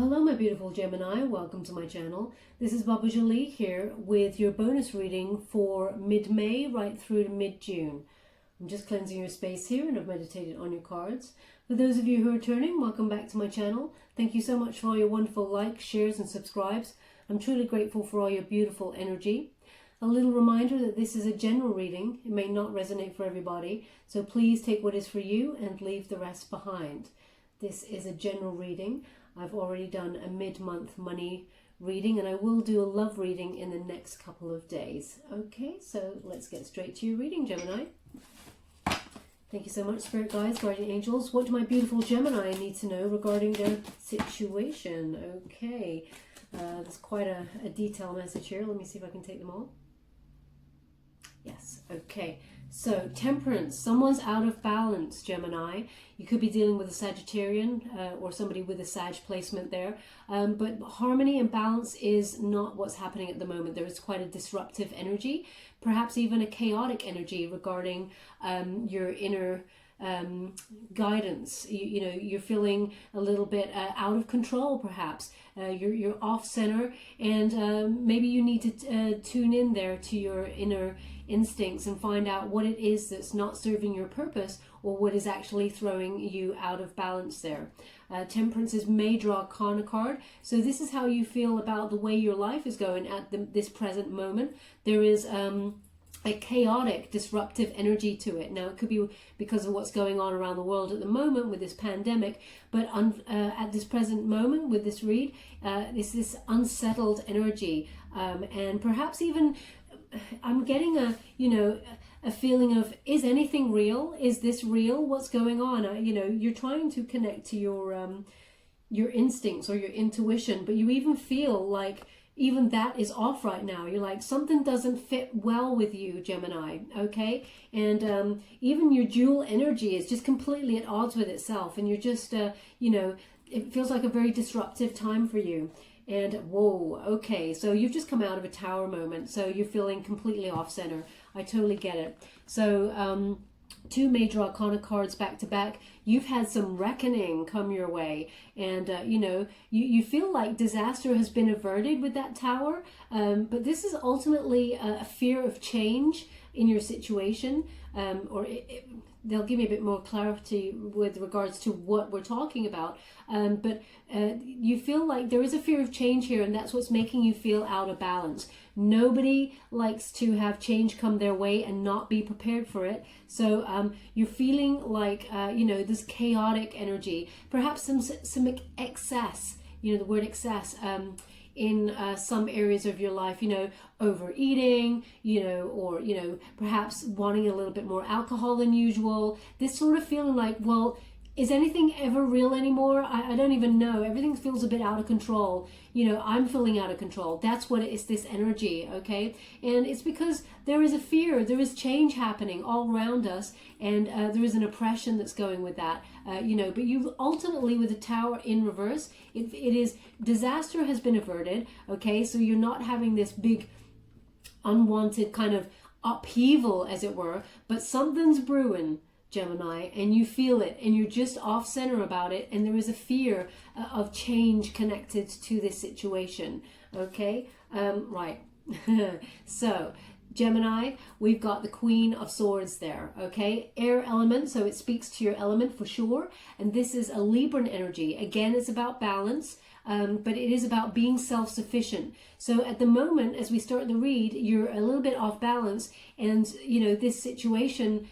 Hello my beautiful Gemini, welcome to my channel. This is Baba Jolie here with your bonus reading for mid-May right through to mid-June. I'm just cleansing your space here and I've meditated on your cards. For those of you who are returning, welcome back to my channel. Thank you so much for all your wonderful likes, shares and subscribes. I'm truly grateful for all your beautiful energy. A little reminder that this is a general reading. It may not resonate for everybody, so please take what is for you and leave the rest behind. This is a general reading. I've already done a mid-month money reading and I will do a love reading in the next couple of days. Okay, so let's get straight to your reading, Gemini. Thank you so much, Spirit Guides, Guardian Angels. What do my beautiful Gemini need to know regarding their situation? Okay, there's quite a detailed message here. Let me see if I can take them all. Yes, okay. So, temperance. Someone's out of balance, Gemini. You could be dealing with a Sagittarian or somebody with a Sag placement there. But harmony and balance is not what's happening at the moment. There is quite a disruptive energy, perhaps even a chaotic energy regarding your inner guidance. You know, you're feeling a little bit out of control, perhaps. You're off center, and maybe you need to tune in there to your inner instincts and find out what it is that's not serving your purpose or what is actually throwing you out of balance there. Temperance is Major Arcana card, so this is how you feel about the way your life is going at this present moment. There is a chaotic, disruptive energy to it. Now, it could be because of what's going on around the world at the moment with this pandemic, but at this present moment with this read, this unsettled energy, and perhaps even I'm getting a feeling of, is anything real? Is this real? What's going on? You're trying to connect to your instincts or your intuition, but you even feel like even that is off right now. You're like, something doesn't fit well with you, Gemini, okay? And even your dual energy is just completely at odds with itself, and you're just, it feels like a very disruptive time for you. And whoa, okay, so you've just come out of a tower moment, so you're feeling completely off center. I totally get it. So two Major Arcana cards back to back. You've had some reckoning come your way, and you feel like disaster has been averted with that tower, but this is ultimately a fear of change in your situation, they'll give me a bit more clarity with regards to what we're talking about. But you feel like there is a fear of change here, and that's what's making you feel out of balance. Nobody likes to have change come their way and not be prepared for it. So you're feeling like, this chaotic energy, perhaps some excess, the word excess, in some areas of your life, overeating, or, perhaps wanting a little bit more alcohol than usual. This sort of feeling like, well, is anything ever real anymore? I don't even know. Everything feels a bit out of control. I'm feeling out of control. That's what it is, this energy, okay? And it's because there is a fear, there is change happening all around us, and there is an oppression that's going with that, but you ultimately, with the tower in reverse, it is disaster has been averted, okay? So you're not having this big unwanted kind of upheaval, as it were, but something's brewing, Gemini, and you feel it, and you're just off center about it, and there is a fear of change connected to this situation, okay? Right. So Gemini, we've got the Queen of Swords there, okay? Air element, so it speaks to your element for sure, and this is a Libran energy. Again, it's about balance, but it is about being self-sufficient. So at the moment, as we start the read, you're a little bit off balance, and this situation,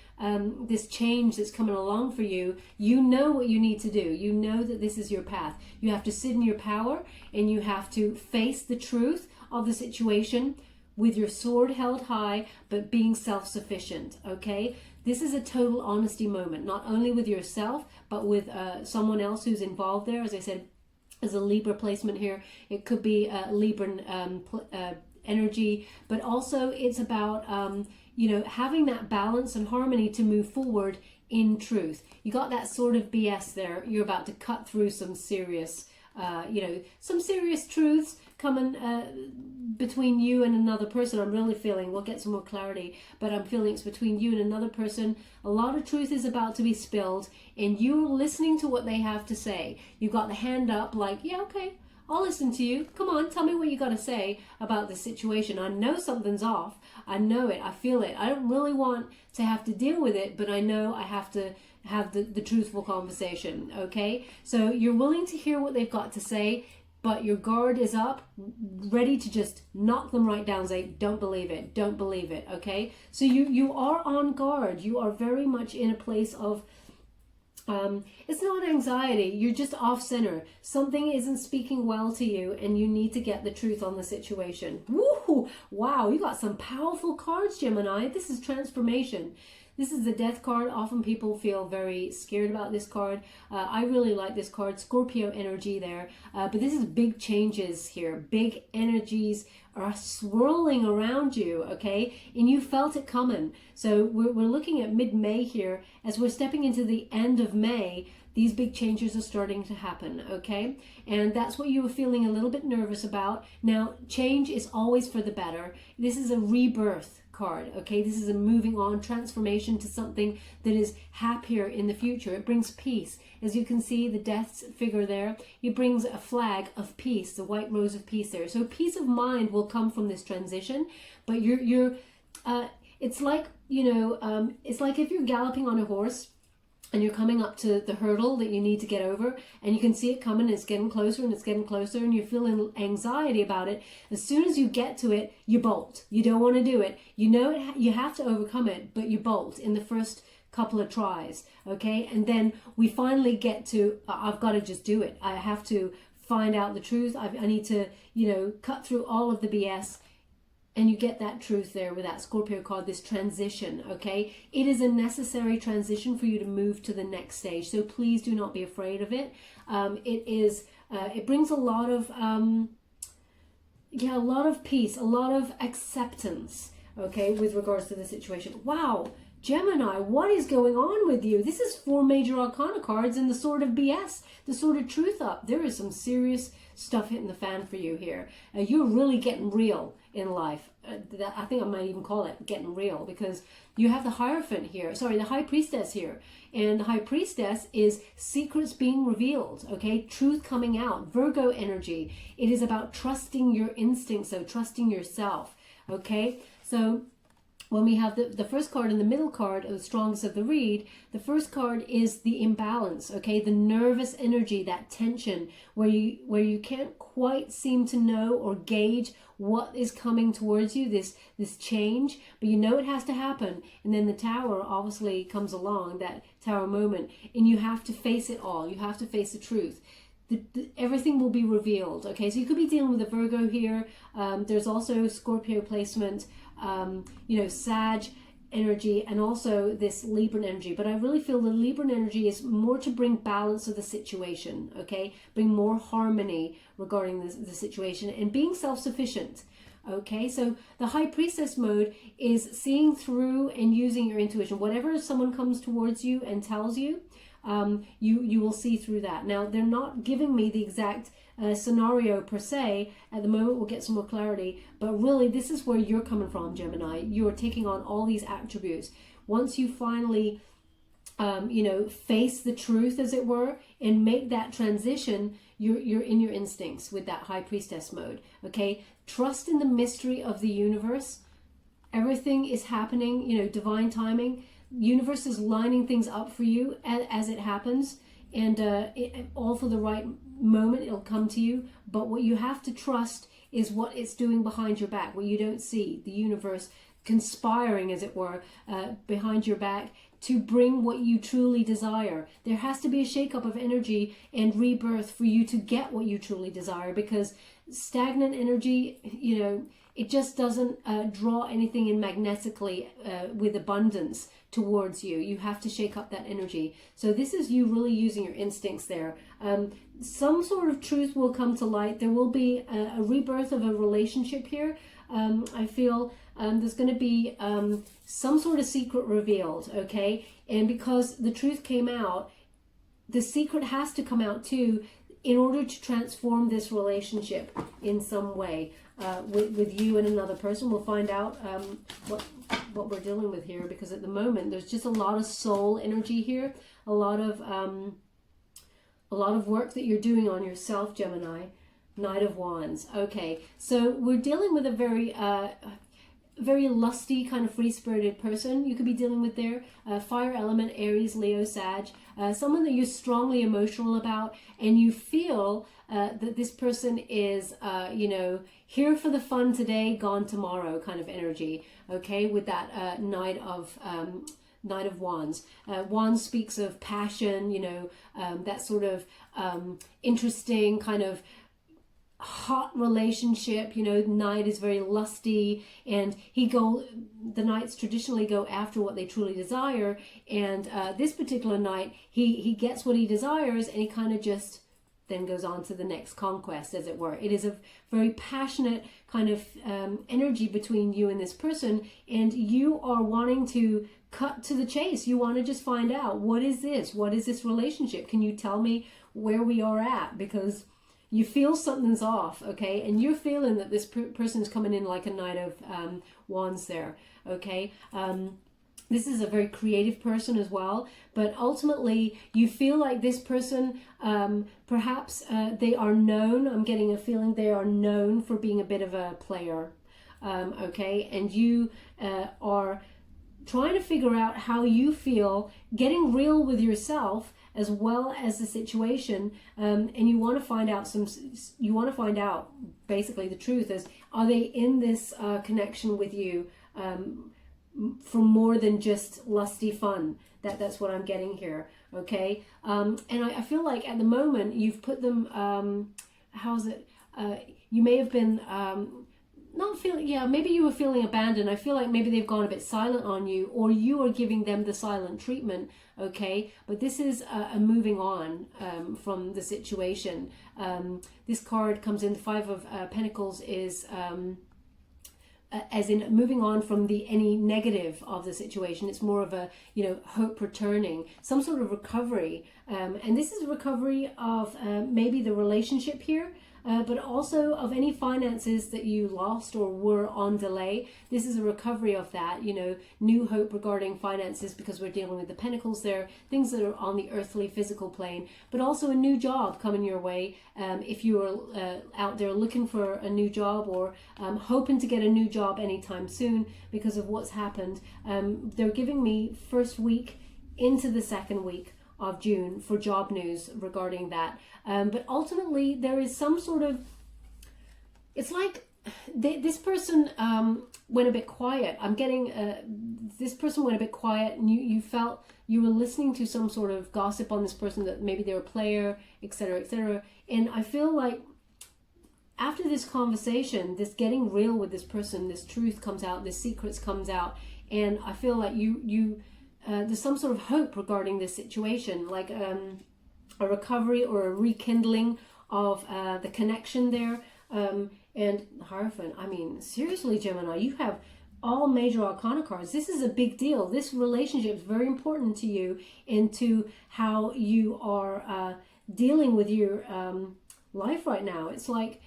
this change that's coming along for you, you know what you need to do. You know that this is your path. You have to sit in your power, and you have to face the truth of the situation with your sword held high, but being self-sufficient, okay? This is a total honesty moment, not only with yourself, but with someone else who's involved there. As I said, as a Libra placement here, it could be Libran energy, but also it's about having that balance and harmony to move forward in truth. You got that sort of BS there. You're about to cut through some serious truths coming between you and another person. I'm really feeling, we'll get some more clarity, but I'm feeling it's between you and another person. A lot of truth is about to be spilled, and you're listening to what they have to say. You've got the hand up like, yeah, okay, I'll listen to you. Come on, tell me what you got to say about this situation. I know something's off. I know it. I feel it. I don't really want to have to deal with it, but I know I have to have the truthful conversation, okay? So you're willing to hear what they've got to say, but your guard is up, ready to just knock them right down, say, don't believe it, don't believe it, okay? So you are on guard. You are very much in a place of, it's not anxiety, you're just off center. Something isn't speaking well to you and you need to get the truth on the situation. Woo! Wow, you got some powerful cards, Gemini. This is transformation. This is the Death card. Often people feel very scared about this card. I really like this card, Scorpio energy there. But this is big changes here. Big energies are swirling around you, okay? And you felt it coming. So we're looking at mid-May here. As we're stepping into the end of May, these big changes are starting to happen, okay? And that's what you were feeling a little bit nervous about. Now, change is always for the better. This is a rebirth card, okay? This is a moving on, transformation to something that is happier in the future. It brings peace. As you can see, the Death's figure there, it brings a flag of peace, the white rose of peace there. So peace of mind will come from this transition, but it's like, it's like if you're galloping on a horse and you're coming up to the hurdle that you need to get over, and you can see it coming, it's getting closer and it's getting closer, and you're feeling anxiety about it. As soon as you get to it, you bolt. You don't want to do it. You know it, you have to overcome it, but you bolt in the first couple of tries, okay? And then we finally get to, I've got to just do it. I have to find out the truth. I need to, cut through all of the BS. And you get that truth there with that Scorpio card, this transition, okay? It is a necessary transition for you to move to the next stage. So please do not be afraid of it. It brings a lot of, a lot of peace, a lot of acceptance, okay, with regards to the situation. Wow, Gemini, what is going on with you? This is 4 major arcana cards and the sword of BS, the sword of truth up. There is some serious stuff hitting the fan for you here. You're really getting real in life. I think I might even call it getting real, because you have the Hierophant here, the High Priestess here. And the High Priestess is secrets being revealed, okay? Truth coming out, Virgo energy. It is about trusting your instincts, so trusting yourself, okay? So when we have the first card and the middle card, the strongest of the read, the first card is the imbalance, okay? The nervous energy, that tension, where you can't quite seem to know or gauge what is coming towards you, this change, but you know it has to happen. And then the Tower obviously comes along, that Tower moment, and you have to face it all. You have to face the truth. Everything will be revealed, okay? So you could be dealing with a Virgo here. There's also Scorpio placement, Sag energy, and also this Libran energy. But I really feel the Libran energy is more to bring balance to the situation, okay? Bring more harmony regarding the situation and being self-sufficient, okay? So the High Priestess mode is seeing through and using your intuition. Whatever someone comes towards you and tells you, you will see through that. Now, they're not giving me the exact scenario per se. At the moment, we'll get some more clarity, but really this is where you're coming from, Gemini. You're taking on all these attributes. Once you finally face the truth, as it were, and make that transition, you're in your instincts with that High Priestess mode, okay? Trust in the mystery of the universe. Everything is happening, divine timing. Universe is lining things up for you as it happens, and all for the right moment. It'll come to you, but what you have to trust is what it's doing behind your back, what you don't see. The universe conspiring, as it were, behind your back to bring what you truly desire. There has to be a shakeup of energy and rebirth for you to get what you truly desire, because stagnant energy, it just doesn't draw anything in magnetically with abundance towards you. You have to shake up that energy. So this is you really using your instincts there. Some sort of truth will come to light. There will be a rebirth of a relationship here. I feel there's going to be some sort of secret revealed, okay? And because the truth came out, the secret has to come out too, in order to transform this relationship in some way with you and another person. We'll find out what we're dealing with here, because at the moment there's just a lot of soul energy here, a lot of work that you're doing on yourself, Gemini. Knight of Wands. Okay, so we're dealing with a very lusty, kind of free-spirited person you could be dealing with there. Fire element, Aries, Leo, Sag. Someone that you're strongly emotional about, and you feel that this person is, here for the fun today, gone tomorrow kind of energy. Okay, with that Knight of Wands. Wands speaks of passion, that sort of interesting kind of hot relationship. Knight is very lusty, and the knights traditionally go after what they truly desire, and this particular knight, he gets what he desires, and he kind of just then goes on to the next conquest, as it were. It is a very passionate kind of energy between you and this person, and you are wanting to cut to the chase. You want to just find out, what is this relationship? Can you tell me where we are at? Because you feel something's off, okay? And you're feeling that this person's coming in like a Knight of Wands there, okay? This is a very creative person as well, but ultimately you feel like this person, perhaps they are known, I'm getting a feeling they are known for being a bit of a player, okay? And you are trying to figure out how you feel, getting real with yourself as well as the situation, and you want to find out basically the truth is, are they in this connection with you for more than just lusty fun? That's what I'm getting here, okay? And I feel like at the moment you've put them, you may have been not feeling, maybe you were feeling abandoned. I feel like maybe they've gone a bit silent on you, or you are giving them the silent treatment, okay? But this is a moving on from the situation. This card comes in, the Five of Pentacles is as in moving on from any negative of the situation. It's more of a, hope returning, some sort of recovery. And this is a recovery of maybe the relationship here, but also of any finances that you lost or were on delay. This is a recovery of that, new hope regarding finances, because we're dealing with the pentacles there, things that are on the earthly physical plane, but also a new job coming your way. If you are out there looking for a new job, or hoping to get a new job anytime soon because of what's happened, they're giving me first week into the second week of June for job news regarding that. But ultimately there is some sort of, it's like this person went a bit quiet. I'm getting this person went a bit quiet, and you felt you were listening to some sort of gossip on this person, that maybe they're a player, etc., etc. And I feel like after this conversation, this getting real with this person, this truth comes out, this secrets comes out, and I feel like there's some sort of hope regarding this situation, like a recovery or a rekindling of the connection there. And Hierophant, I mean, seriously, Gemini, you have all major arcana cards. This is a big deal. This relationship is very important to you, and to how you are dealing with your life right now. It's like,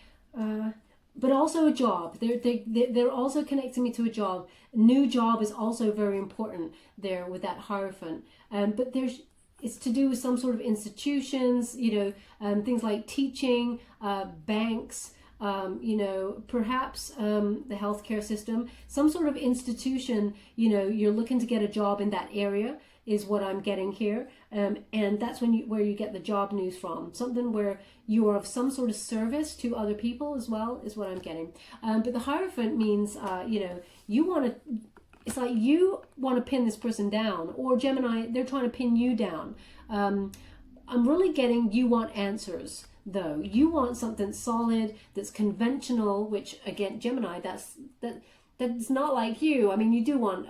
but also a job. They're also connecting me to a job. New job is also very important there with that Hierophant. But it's to do with some sort of institutions, things like teaching, banks, perhaps the healthcare system, some sort of institution. You're looking to get a job in that area is what I'm getting here, and that's where you get the job news from. Something where you are of some sort of service to other people as well is what I'm getting. But the Hierophant means it's like you want to pin this person down, or Gemini, they're trying to pin you down. I'm really getting you want answers, though. You want something solid that's conventional, which again, Gemini, that's not like you. I mean, you do want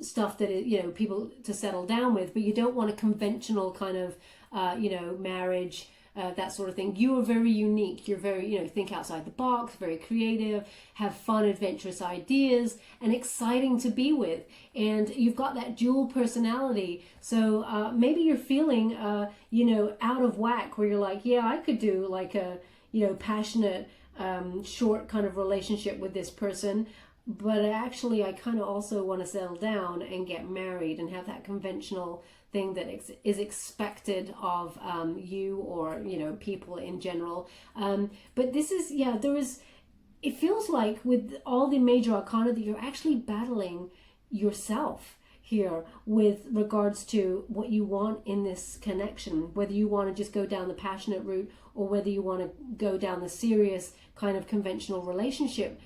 stuff that people to settle down with, but you don't want a conventional kind of marriage, that sort of thing. You are very unique. You're very think outside the box, very creative, have fun, adventurous ideas, and exciting to be with. And you've got that dual personality. So maybe you're feeling out of whack, where you're like, yeah, I could do like a passionate short kind of relationship with this person. but actually I kind of also want to settle down and get married and have that conventional thing that is expected of you, or people in general. But this is, yeah, it feels like with all the major arcana that you're actually battling yourself here with regards to what you want in this connection, whether you want to just go down the passionate route or whether you want to go down the serious kind of conventional relationship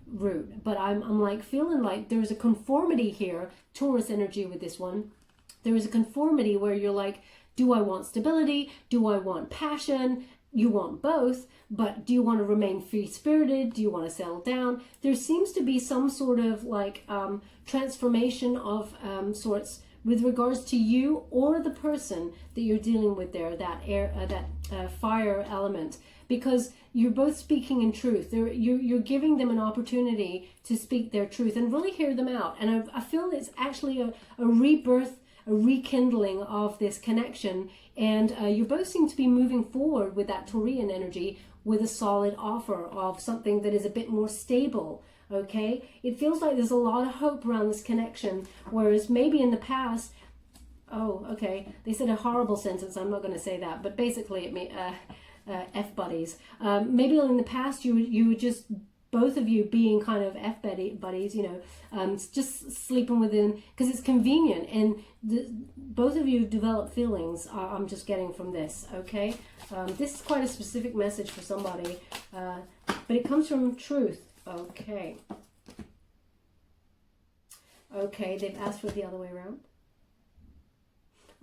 route. But I'm like feeling like there's a conformity here, Taurus energy with this one. There is a conformity where you're like, do I want stability? Do I want passion? You want both, but do you want to remain free-spirited? Do you want to settle down? There seems to be some sort of like transformation of sorts with regards to you or the person that you're dealing with there, that air, that fire element, because you're both speaking in truth. You're giving them an opportunity to speak their truth and really hear them out. And I feel it's actually a rebirth, a rekindling of this connection, and you both seem to be moving forward with that Taurian energy with a solid offer of something that is a bit more stable. Okay, it feels like there's a lot of hope around this connection, whereas maybe in the past, they said a horrible sentence, I'm not going to say that, but basically it may F buddies. Maybe in the past you were just, both of you being kind of F buddies, just sleeping within, because it's convenient, and both of you develop feelings, I'm just getting from this, okay? This is quite a specific message for somebody, but it comes from truth, okay. Okay, they've asked for it the other way around.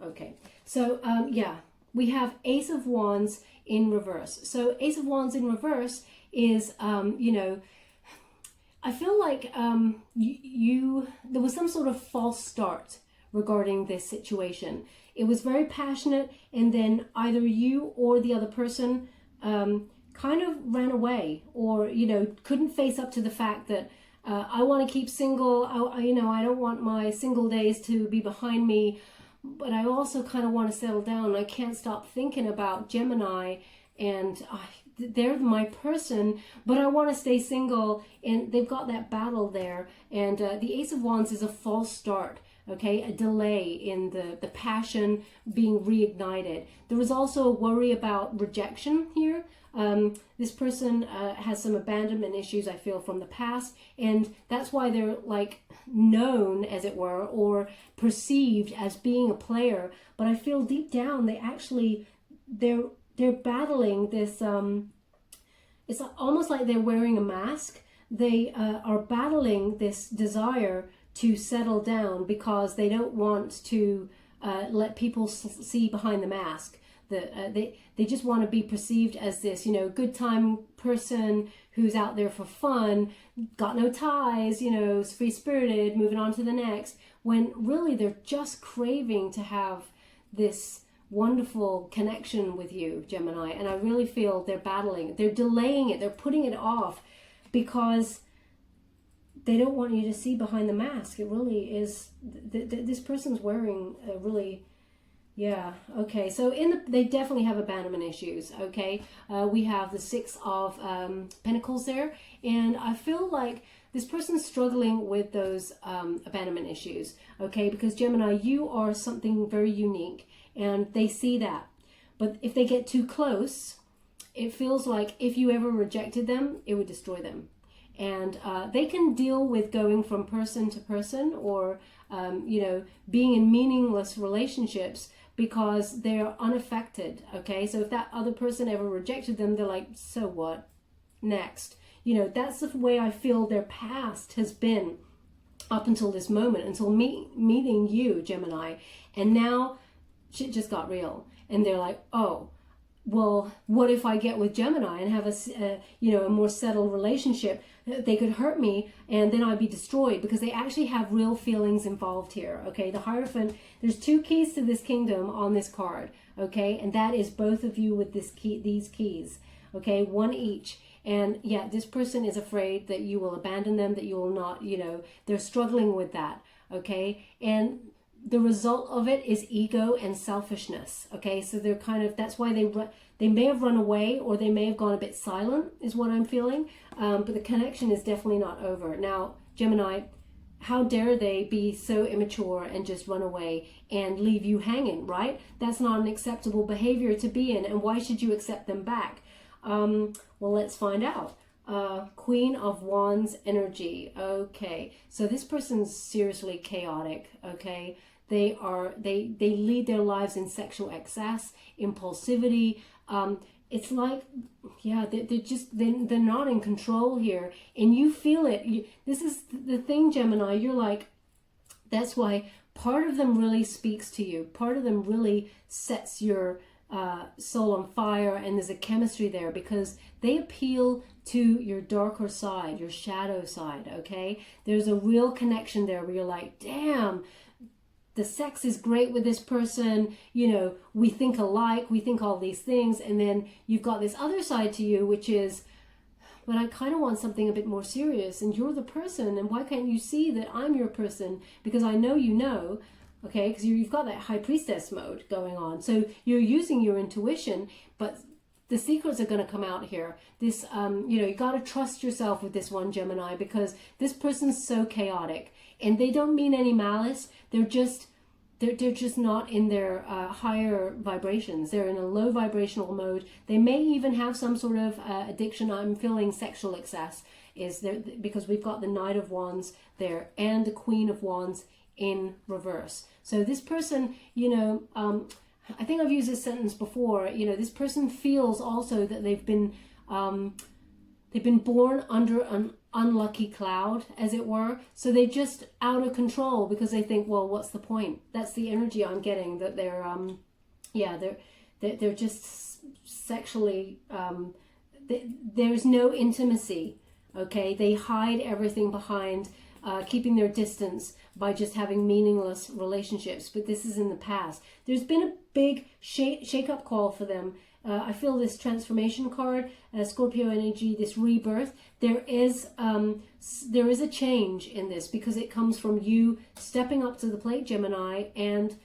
Okay, so yeah, we have Ace of Wands in reverse. So Ace of Wands in reverse is, I feel like there was some sort of false start regarding this situation. It was very passionate, and then either you or the other person kind of ran away, or couldn't face up to the fact that I want to keep single. I don't want my single days to be behind me, but I also kind of want to settle down. I can't stop thinking about Gemini, and they're my person, but I want to stay single, and they've got that battle there. And the Ace of Wands is a false start, okay, a delay in the passion being reignited. There was also a worry about rejection here. This person has some abandonment issues, I feel, from the past, and that's why they're like known, as it were, or perceived as being a player. But I feel deep down they're battling this, it's almost like they're wearing a mask. They are battling this desire to settle down because they don't want to let people see behind the mask. They just want to be perceived as this, good time person who's out there for fun, got no ties, is free-spirited, moving on to the next, when really they're just craving to have this wonderful connection with you, Gemini. And I really feel they're battling, they're delaying it, they're putting it off because they don't want you to see behind the mask. It really is, this person's wearing a really, yeah, okay. So they definitely have abandonment issues, okay? We have the Six of Pentacles there, and I feel like this person's struggling with those abandonment issues, okay? Because Gemini, you are something very unique, and they see that. But if they get too close, it feels like if you ever rejected them, it would destroy them. And they can deal with going from person to person, or being in meaningless relationships because they're unaffected, okay? So if that other person ever rejected them, they're like, so what? Next. That's the way I feel their past has been up until this moment, until meeting you, Gemini. And now shit just got real. And they're like, oh, well, what if I get with Gemini and have a more settled relationship? They could hurt me, and then I'd be destroyed, because they actually have real feelings involved here, okay? The Hierophant, there's two keys to this kingdom on this card, okay? And that is both of you with these keys, okay? One each. And yeah, this person is afraid that you will abandon them, that you will not, they're struggling with that, okay? And the result of it is ego and selfishness, okay? So they're kind of, that's why they may have run away, or they may have gone a bit silent, is what I'm feeling. But the connection is definitely not over. Now, Gemini, how dare they be so immature and just run away and leave you hanging, right? That's not an acceptable behavior to be in. And why should you accept them back? Well, let's find out. Queen of Wands energy. Okay, so this person's seriously chaotic. Okay, they lead their lives in sexual excess, impulsivity. It's like, yeah, they're not in control here, and you feel it. This is the thing, Gemini. You're like, that's why part of them really speaks to you. Part of them really sets your soul on fire, and there's a chemistry there because they appeal to your darker side, your shadow side. Okay, there's a real connection there where you're like, damn, the sex is great with this person, you know, we think alike, we think all these things, and then you've got this other side to you, which is, but I kind of want something a bit more serious, and you're the person, and why can't you see that I'm your person? Because I know you know, okay, because you've got that high priestess mode going on. So you're using your intuition, but the secrets are going to come out here. This, you know, you got to trust yourself with this one, Gemini, because this person's so chaotic, and they don't mean any malice. They're just not in their higher vibrations. They're in a low vibrational mode. They may even have some sort of addiction. I'm feeling sexual excess is there because we've got the Knight of Wands there and the Queen of Wands in reverse. So this person, you know, I think I've used this sentence before. You know, this person feels also that they've been born under an unlucky cloud, as it were. So they're just out of control because they think, well, what's the point? That's the energy I'm getting, that they're they're just sexually there's no intimacy. Okay, they hide everything behind keeping their distance by just having meaningless relationships. But this is in the past. There's been a big shake-up call for them. I feel this transformation card, Scorpio energy, this rebirth. There is a change in this because it comes from you stepping up to the plate, Gemini, and,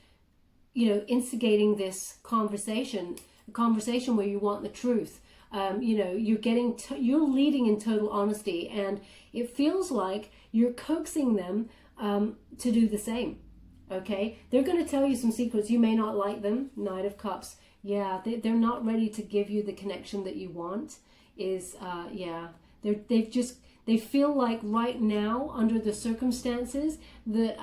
you know, instigating this conversation, a conversation where you want the truth. You know, you're leading in total honesty, and it feels like you're coaxing them to do the same. Okay, they're going to tell you some secrets. You may not like them. Knight of Cups. Yeah, they're not ready to give you the connection that you want. They feel like right now, under the circumstances, that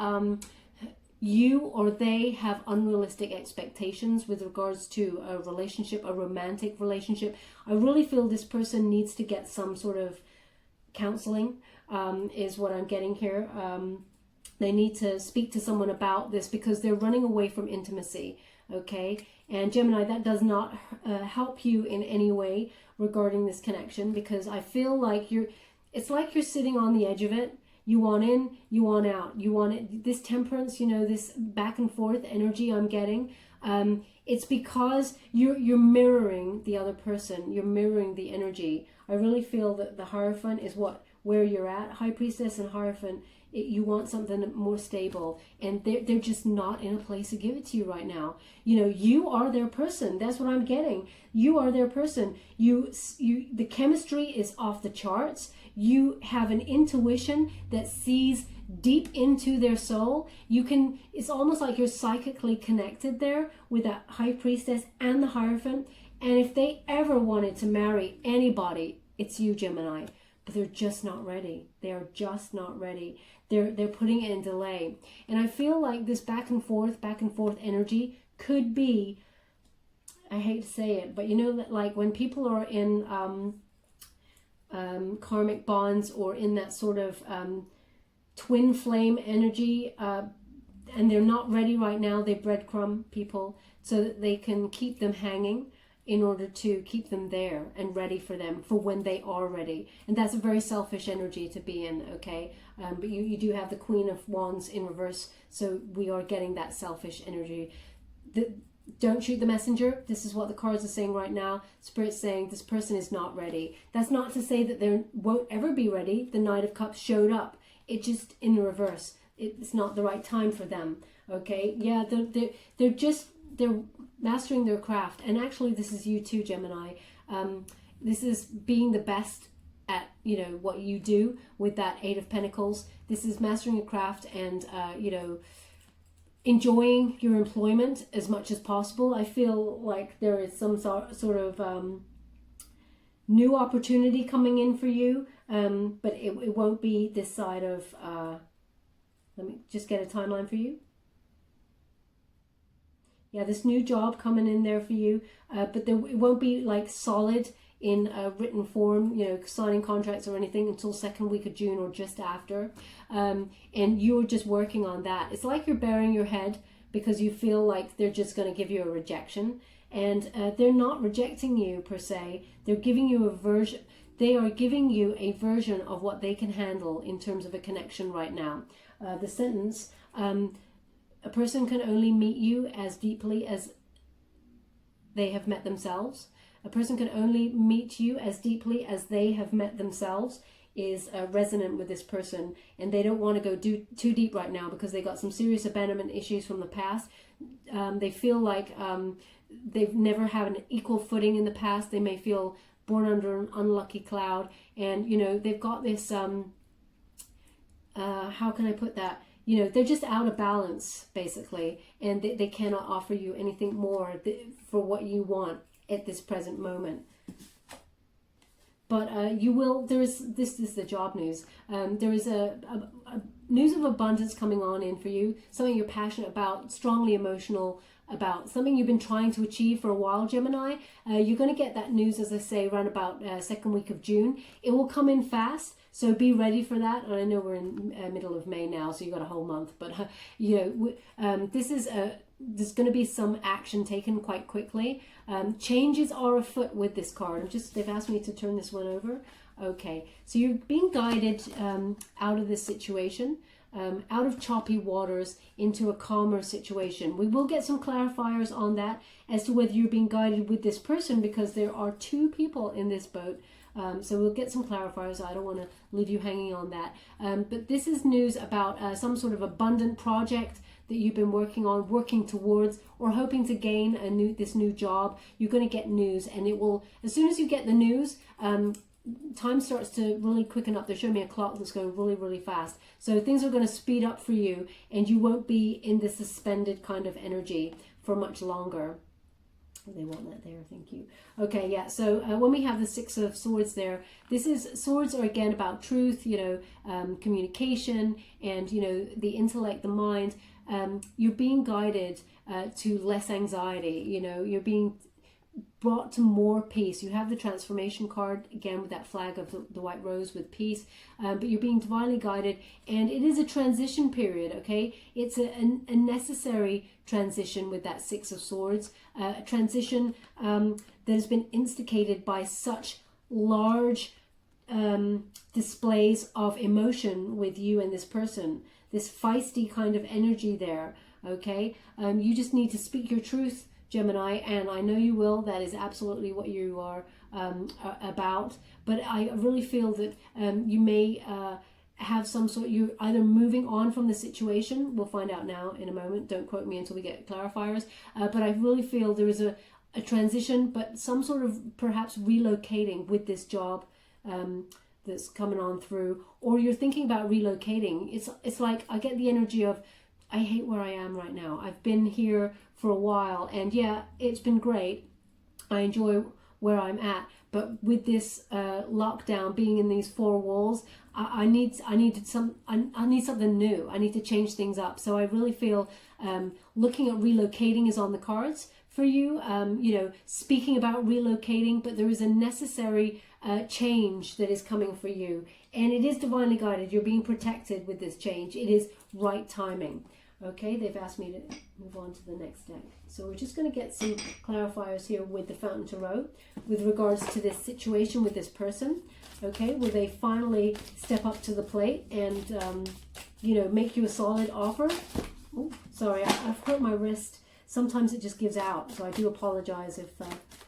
you or they have unrealistic expectations with regards to a relationship, a romantic relationship. I really feel this person needs to get some sort of counseling, is what I'm getting here. They need to speak to someone about this because they're running away from intimacy. Okay, and Gemini, that does not help you in any way regarding this connection, because I feel like it's like you're sitting on the edge of it. You want in, you want out, you want it. This temperance, you know, this back and forth energy I'm getting. It's because you're mirroring the other person. You're mirroring the energy. I really feel that the Hierophant is where you're at. High Priestess and Hierophant. You want something more stable, and they're just not in a place to give it to you right now. You know, you are their person. That's what I'm getting. You are their person. The chemistry is off the charts. You have an intuition that sees deep into their soul. It's almost like you're psychically connected there with that High Priestess and the Hierophant. And if they ever wanted to marry anybody, it's you, Gemini. But they're just not ready. They are just not ready. They're putting it in delay. And I feel like this back and forth energy could be, I hate to say it, but you know that, like, when people are in karmic bonds or in that sort of twin flame energy, and they're not ready right now, they breadcrumb people so that they can keep them hanging, in order to keep them there and ready for them for when they are ready. And that's a very selfish energy to be in, okay? But you do have the Queen of Wands in reverse, so we are getting that selfish energy. Don't shoot the messenger. This is what the cards are saying right now. Spirit's saying this person is not ready. That's not to say that they won't ever be ready. The Knight of Cups showed up. It just in the reverse. It's not the right time for them, okay? Yeah, they're just they're mastering their craft. And actually, this is you too, Gemini. This is being the best at, you know, what you do with that Eight of Pentacles. This is mastering your craft and, you know, enjoying your employment as much as possible. I feel like there is some sort of new opportunity coming in for you, but it won't be this side of, let me just get a timeline for you. Yeah, this new job coming in there for you, but it won't be like solid in a written form, you know, signing contracts or anything until second week of June or just after. And you're just working on that. It's like you're burying your head because you feel like they're just going to give you a rejection. And they're not rejecting you per se. They're giving you a version. They are giving you a version of what they can handle in terms of a connection right now. The sentence, a person can only meet you as deeply as they have met themselves. A person can only meet you as deeply as they have met themselves is resonant with this person, and they don't want to go too deep right now because they got some serious abandonment issues from the past. They feel like they've never had an equal footing in the past. They may feel born under an unlucky cloud, and you know, they've got this how can I put that, you know, they're just out of balance basically, and they cannot offer you anything more for what you want at this present moment. But you will, this is the job news. There is a news of abundance coming on in for you, something you're passionate about, strongly emotional about, something you've been trying to achieve for a while, Gemini. You're going to get that news, as I say, around about second week of June. It will come in fast, so be ready for that. And I know we're in middle of May now, so you've got a whole month. But you know, there's going to be some action taken quite quickly. Changes are afoot with this card. They've asked me to turn this one over. Okay, so you're being guided out of this situation, out of choppy waters into a calmer situation. We will get some clarifiers on that as to whether you're being guided with this person, because there are two people in this boat. So we'll get some clarifiers. I don't want to leave you hanging on that. But this is news about some sort of abundant project that you've been working on, working towards, or hoping to gain this new job. You're going to get news, and it will, as soon as you get the news, time starts to really quicken up. They're showing me a clock that's going really, really fast. So things are going to speed up for you, and you won't be in the suspended kind of energy for much longer. They want that there, thank you. Okay, yeah, so when we have the Six of Swords there, swords are again about truth, you know, communication, and, you know, the intellect, the mind. You're being guided to less anxiety, you know, you're being brought to more peace. You have the transformation card again with that flag of the white rose with peace, but you're being divinely guided, and it is a transition period. Okay, it's a necessary transition with that Six of Swords, a transition that has been instigated by such large displays of emotion with you and this person, this feisty kind of energy there. Okay, you just need to speak your truth, Gemini, and I know you will. That is absolutely what you are about. But I really feel that you may have some sort, you're either moving on from the situation. We'll find out now in a moment. Don't quote me until we get clarifiers. But I really feel there is a transition, but some sort of perhaps relocating with this job that's coming on through, or you're thinking about relocating. It's like I get the energy of, I hate where I am right now. I've been here for a while, and yeah, it's been great. I enjoy where I'm at, but with this lockdown, being in these four walls, I need something new. I need to change things up. So I really feel looking at relocating is on the cards for you. You know, speaking about relocating, but there is a necessary change that is coming for you, and it is divinely guided. You're being protected with this change. It is right timing. Okay, they've asked me to move on to the next deck. So we're just going to get some clarifiers here with the Fountain Tarot with regards to this situation with this person. Okay, will they finally step up to the plate and, you know, make you a solid offer? Oh, sorry, I've hurt my wrist. Sometimes it just gives out, so I do apologize if,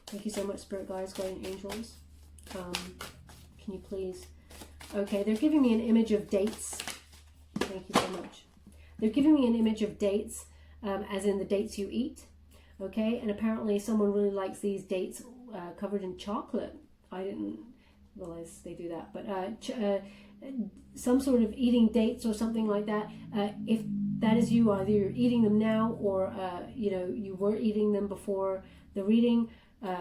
thank you so much, Spirit Guides, Guardian Angels. Can you please? Okay, they're giving me an image of dates. Thank you so much. They're giving me an image of dates, as in the dates you eat. okay? And apparently someone really likes these dates covered in chocolate. I didn't realize they do that, but some sort of eating dates or something like that. If that is you, either you're eating them now, or you know, you were eating them before the reading,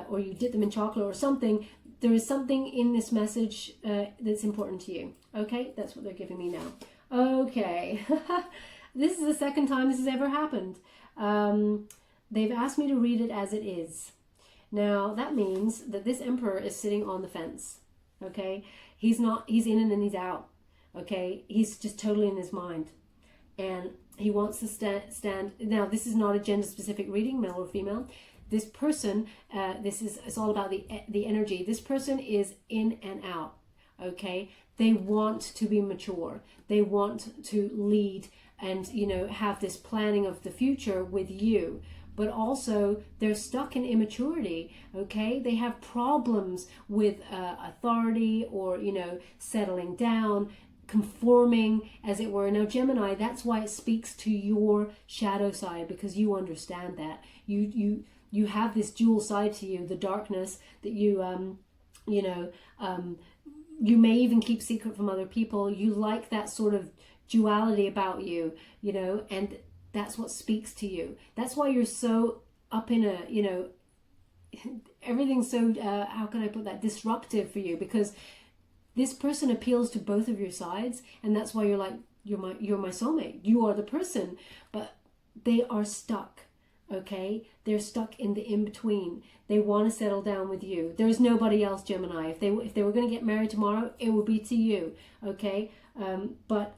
or you did them in chocolate or something. There is something in this message that's important to you. Okay, that's what they're giving me now. Okay, this is the second time this has ever happened. They've asked me to read it as it is. Now that means that this emperor is sitting on the fence. Okay, he's in and he's out. Okay, he's just totally in his mind, and he wants to stand. Now, this is not a gender specific reading, male or female. This person, it's all about the energy. This person is in and out. Okay, they want to be mature. They want to lead and, you know, have this planning of the future with you. But also they're stuck in immaturity. Okay, they have problems with authority, or, you know, settling down, conforming, as it were. Now, Gemini, that's why it speaks to your shadow side, because you understand that you have this dual side to you, the darkness that you you may even keep secret from other people. You like that sort of duality about you, you know, and that's what speaks to you. That's why you're so up in a, you know, everything's so, how can I put that, disruptive for you, because this person appeals to both of your sides, and that's why you're like, you're my soulmate. You are the person, but they are stuck. Okay, they're stuck in the in-between. They want to settle down with you. There's nobody else, Gemini. If they were going to get married tomorrow, it would be to you. Okay, but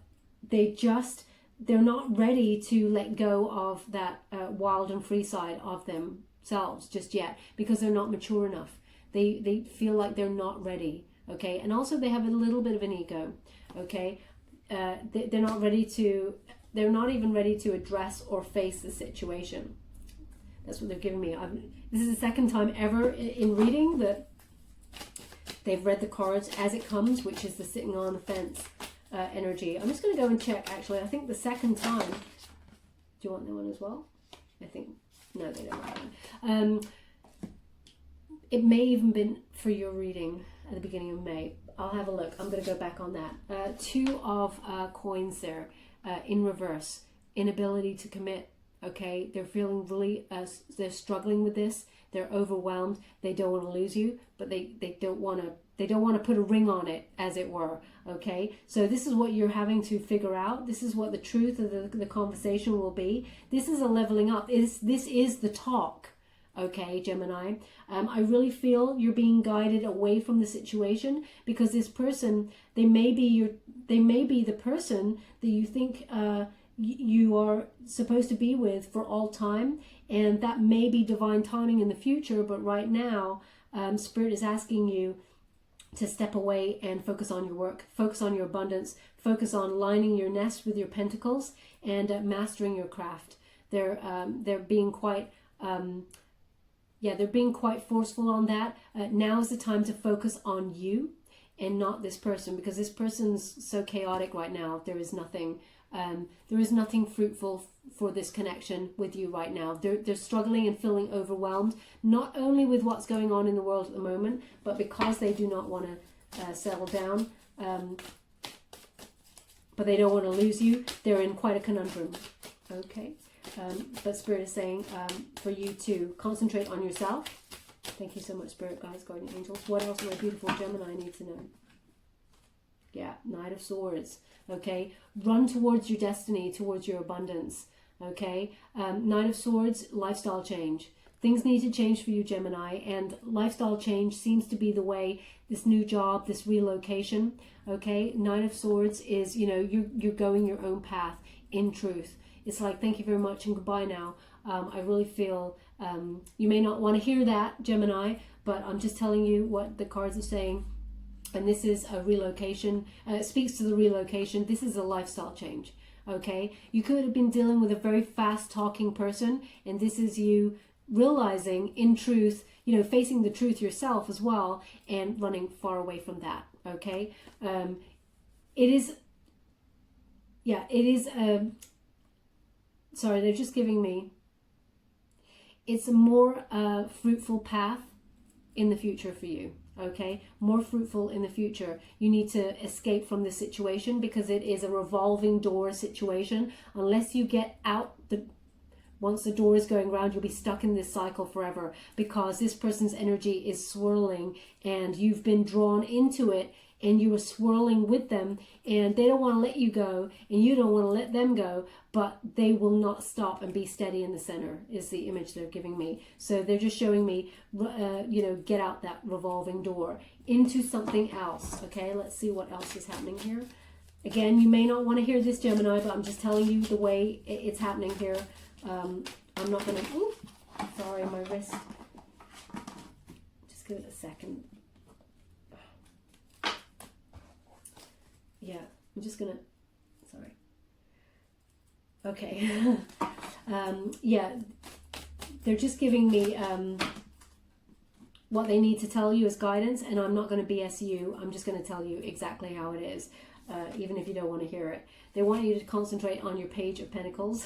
they're not ready to let go of that wild and free side of themselves just yet, because they're not mature enough. They feel like they're not ready. Okay, and also they have a little bit of an ego. Okay, they're not ready to. They're not even ready to address or face the situation. That's what they're giving me. This is the second time ever in reading that they've read the cards as it comes, which is the sitting on the fence energy. I'm just going to go and check, actually. I think the second time... Do you want that one as well? I think... No, they don't want that one. It may even been for your reading at the beginning of May. I'll have a look. I'm going to go back on that. Two of coins there in reverse. Inability to commit. Okay, they're feeling really, they're struggling with this. They're overwhelmed. They don't want to lose you, but they don't want to put a ring on it, as it were. Okay, so this is what you're having to figure out. This is what the truth of the conversation will be. This is a leveling up. This is the talk. Okay, Gemini. I really feel you're being guided away from the situation, because this person, they may be the person that you think you are supposed to be with for all time, and that may be divine timing in the future. But right now, Spirit is asking you to step away and focus on your work, focus on your abundance, focus on lining your nest with your pentacles, and mastering your craft. They're being quite they're being quite forceful on that. Now is the time to focus on you and not this person, because this person's so chaotic right now. There is nothing fruitful for this connection with you right now. They're struggling and feeling overwhelmed, not only with what's going on in the world at the moment, but because they do not want to settle down, but they don't want to lose you. They're in quite a conundrum. Okay, but Spirit is saying for you to concentrate on yourself. Thank you so much, Spirit, guides, guardian angels. What else, my beautiful Gemini, need to know? Yeah, Knight of Swords. Okay, run towards your destiny, towards your abundance. Okay, Knight of Swords, lifestyle change. Things need to change for you, Gemini, and lifestyle change seems to be the way. This new job, this relocation. Okay, Knight of Swords is, you know, you're going your own path in truth. It's like, thank you very much and goodbye now. I really feel you may not want to hear that, Gemini, but I'm just telling you what the cards are saying. And this is a relocation. It speaks to the relocation. This is a lifestyle change. Okay, you could have been dealing with a very fast talking person, and this is you realizing in truth, you know, facing the truth yourself as well, and running far away from that. Okay, it is sorry, they're just giving me, it's a more fruitful path in the future for you. Okay, more fruitful in the future. You need to escape from this situation because it is a revolving door situation. Unless you get out once the door is going around, you'll be stuck in this cycle forever, because this person's energy is swirling and you've been drawn into it, and you are swirling with them, and they don't want to let you go and you don't want to let them go, but they will not stop and be steady in the center, is the image they're giving me. So they're just showing me, get out that revolving door into something else. Okay, let's see what else is happening here. Again, you may not want to hear this, Gemini, but I'm just telling you the way it's happening here. I'm not going to, sorry, my wrist. Just give it a second. Yeah, I'm just gonna, sorry. Okay. Yeah, they're just giving me what they need to tell you as guidance, and I'm not going to BS you. I'm just going to tell you exactly how it is, even if you don't want to hear it. They want you to concentrate on your Page of Pentacles.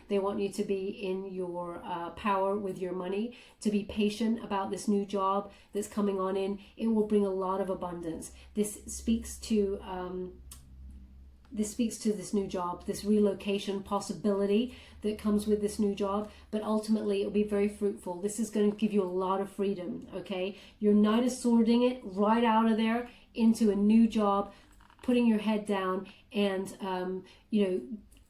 They want you to be in your power with your money, to be patient about this new job that's coming on in. It will bring a lot of abundance. This speaks to this new job, this relocation possibility that comes with this new job, but ultimately it'll be very fruitful. This is going to give you a lot of freedom, okay? Your Knight of Swording it right out of there into a new job, putting your head down and,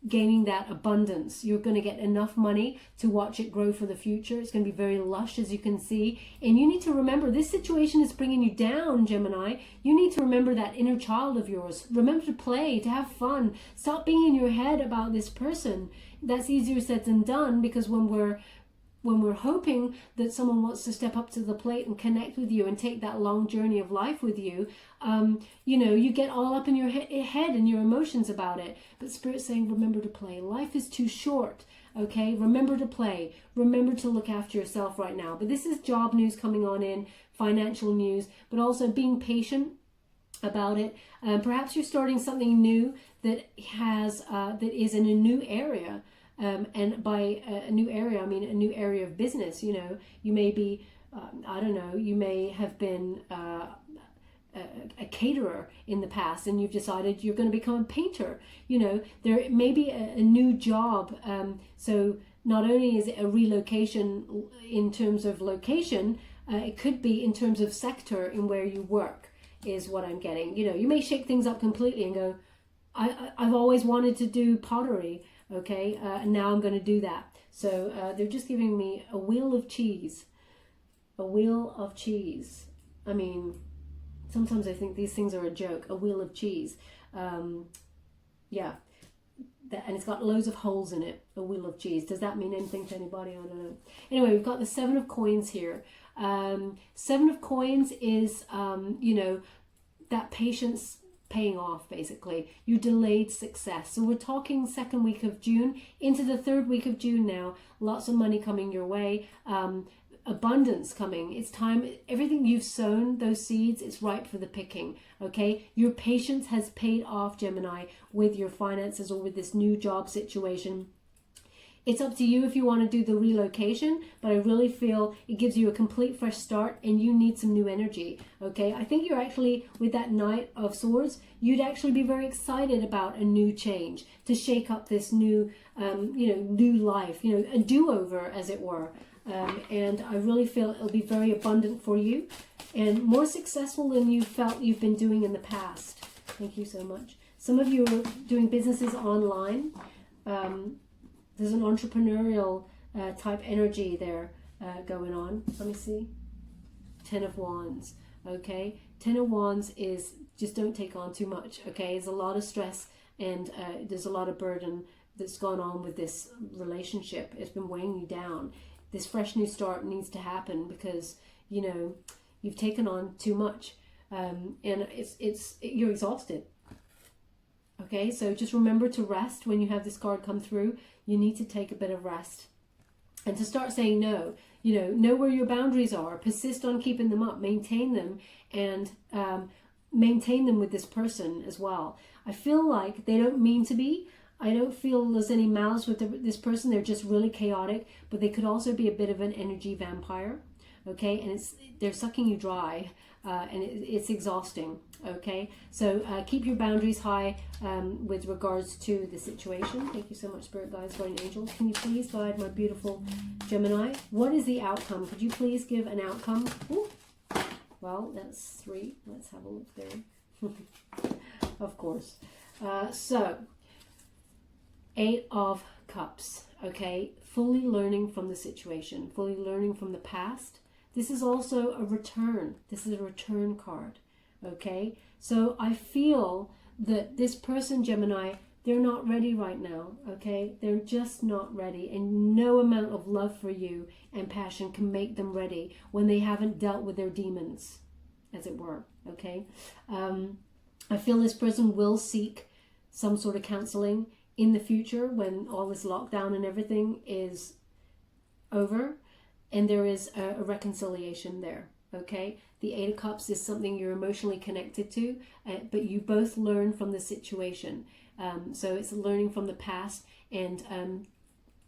gaining that abundance. You're going to get enough money to watch it grow for the future. It's going to be very lush, as you can see. And you need to remember, this situation is bringing you down, Gemini. You need to remember that inner child of yours. Remember to play, to have fun. Stop being in your head about this person. That's easier said than done, because when we're hoping that someone wants to step up to the plate and connect with you and take that long journey of life with you, you get all up in your head and your emotions about it. But Spirit's saying, remember to play. Life is too short, okay? Remember to play. Remember to look after yourself right now. But this is job news coming on in, financial news, but also being patient about it. Perhaps you're starting something new that is in a new area. And by a new area, I mean a new area of business. You may be, you may have been a caterer in the past, and you've decided you're going to become a painter. There may be a new job. So not only is it a relocation in terms of location, it could be in terms of sector in where you work, is what I'm getting. You may shake things up completely and go, I've always wanted to do pottery. Okay, and now I'm going to do that. So they're just giving me a wheel of cheese. A wheel of cheese. I mean, sometimes I think these things are a joke. A wheel of cheese. Yeah. And it's got loads of holes in it. A wheel of cheese. Does that mean anything to anybody? I don't know. Anyway, we've got the Seven of Coins here. Seven of Coins is, that patience paying off, basically. You delayed success. So we're talking second week of June into the third week of June now. Lots of money coming your way. Abundance coming. It's time. Everything you've sown, those seeds, it's ripe for the picking. Okay? Your patience has paid off, Gemini, with your finances or with this new job situation. It's up to you if you want to do the relocation, but I really feel it gives you a complete fresh start, and you need some new energy, okay? I think you're actually, with that Knight of Swords, you'd actually be very excited about a new change, to shake up this new, new life, a do-over, as it were. And I really feel it'll be very abundant for you and more successful than you felt you've been doing in the past. Thank you so much. Some of you are doing businesses online. There's an entrepreneurial type energy there going on. Let me see. Ten of Wands. Okay. Ten of Wands is just don't take on too much. Okay. There's a lot of stress and there's a lot of burden that's gone on with this relationship. It's been weighing you down. This fresh new start needs to happen because, you've taken on too much. And you're exhausted. Okay, so just remember to rest when you have this card come through. You need to take a bit of rest and to start saying no. Know where your boundaries are. Persist on keeping them up. Maintain them, and maintain them with this person as well. I feel like they don't mean to be. I don't feel there's any malice with this person. They're just really chaotic, but they could also be a bit of an energy vampire. Okay, and they're sucking you dry, and it's exhausting. Okay, so keep your boundaries high with regards to the situation. Thank you so much, Spirit Guides, Guardian Angels. Can you please guide my beautiful Gemini? What is the outcome? Could you please give an outcome? Ooh. Well, that's 3. Let's have a look there. Of course. So, 8 of Cups. Okay, fully learning from the situation, fully learning from the past. This is also a return. This is a return card. Okay, so I feel that this person, Gemini, they're not ready right now. Okay, they're just not ready, and no amount of love for you and passion can make them ready when they haven't dealt with their demons, as it were. Okay, I feel this person will seek some sort of counseling in the future when all this lockdown and everything is over. And there is a reconciliation there, okay? The 8 of Cups is something you're emotionally connected to, but you both learn from the situation. So it's learning from the past and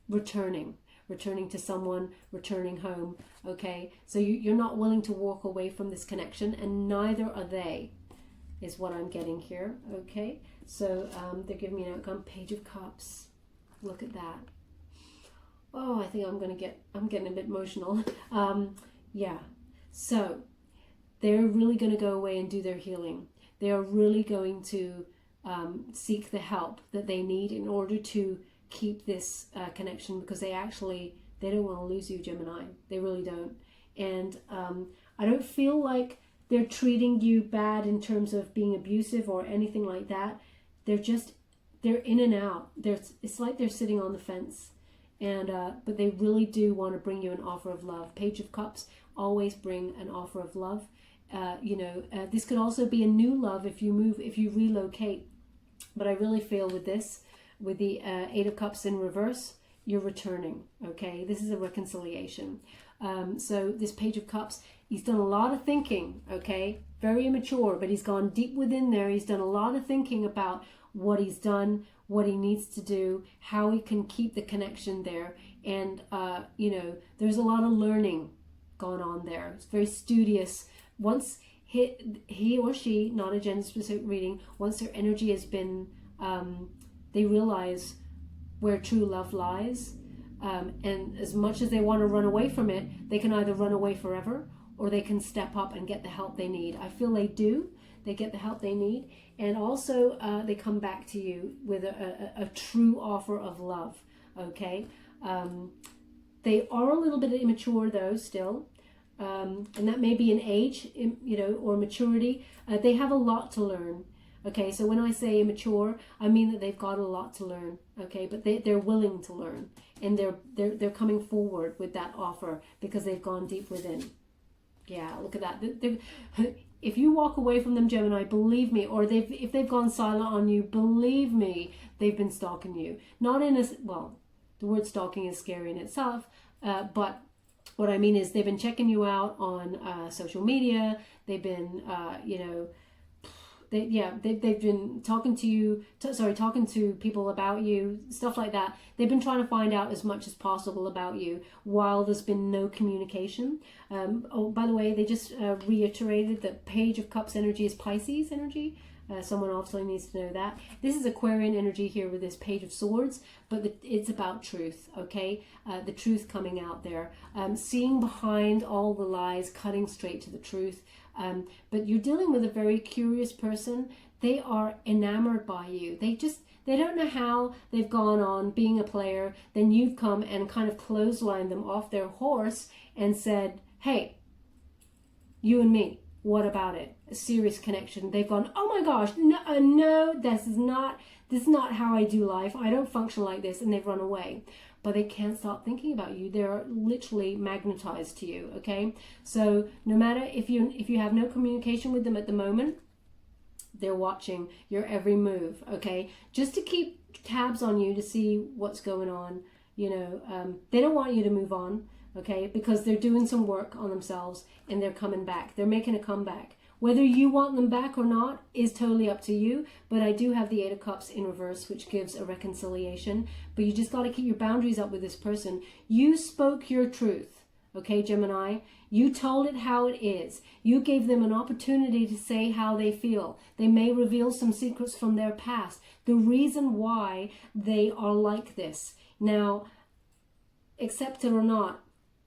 returning to someone, returning home, okay? So you're not willing to walk away from this connection, and neither are they, is what I'm getting here, okay? So they're giving me an outcome, Page of Cups. Look at that. Oh, I think I'm getting a bit emotional. Yeah. So they're really going to go away and do their healing. They are really going to seek the help that they need in order to keep this connection, because they don't want to lose you, Gemini. They really don't. And I don't feel like they're treating you bad in terms of being abusive or anything like that. They're in and out. It's like they're sitting on the fence. And but they really do want to bring you an offer of love. Page of Cups always bring an offer of love. This could also be a new love if you move, if you relocate. But I really feel with this, with the 8 of Cups in reverse, you're returning. Okay, this is a reconciliation. So this Page of Cups, he's done a lot of thinking. Okay, very immature, but he's gone deep within there. He's done a lot of thinking about what he's done, what he needs to do, how he can keep the connection there. And, there's a lot of learning going on there. It's very studious. Once he or she, not a gender-specific reading, once their energy has been, they realize where true love lies. And as much as they want to run away from it, they can either run away forever or they can step up and get the help they need. I feel they do. They get the help they need. And also they come back to you with a true offer of love, okay? They are a little bit immature though still, and that may be an age, or maturity. They have a lot to learn, okay? So when I say immature, I mean that they've got a lot to learn, okay? But they're willing to learn, and they're coming forward with that offer because they've gone deep within. Yeah, look at that. If you walk away from them, Gemini, believe me, or if they've gone silent on you, believe me, they've been stalking you. Not in a, well, the word stalking is scary in itself, but what I mean is they've been checking you out on social media. They've been, they've been talking to you, talking to people about you, stuff like that. They've been trying to find out as much as possible about you while there's been no communication. By the way, they just reiterated that Page of Cups energy is Pisces energy. Someone obviously needs to know that. This is Aquarian energy here with this Page of Swords, but it's about truth, okay? The truth coming out there. Seeing behind all the lies, cutting straight to the truth. But you're dealing with a very curious person. They are enamored by you. They don't know how they've gone on being a player. Then you've come and kind of clotheslined them off their horse and said, hey, you and me, what about it? A serious connection. They've gone, oh my gosh, no, this is not how I do life. I don't function like this. And they've run away. But they can't stop thinking about you. They're literally magnetized to you, okay? So no matter if you have no communication with them at the moment, they're watching your every move, okay? Just to keep tabs on you to see what's going on, they don't want you to move on, okay? Because they're doing some work on themselves and they're coming back. They're making a comeback. Whether you want them back or not is totally up to you, but I do have the Eight of Cups in reverse, which gives a reconciliation. But you just got to keep your boundaries up with this person. You spoke your truth, okay, Gemini? You told it how it is. You gave them an opportunity to say how they feel. They may reveal some secrets from their past, the reason why they are like this. Now, accept it or not,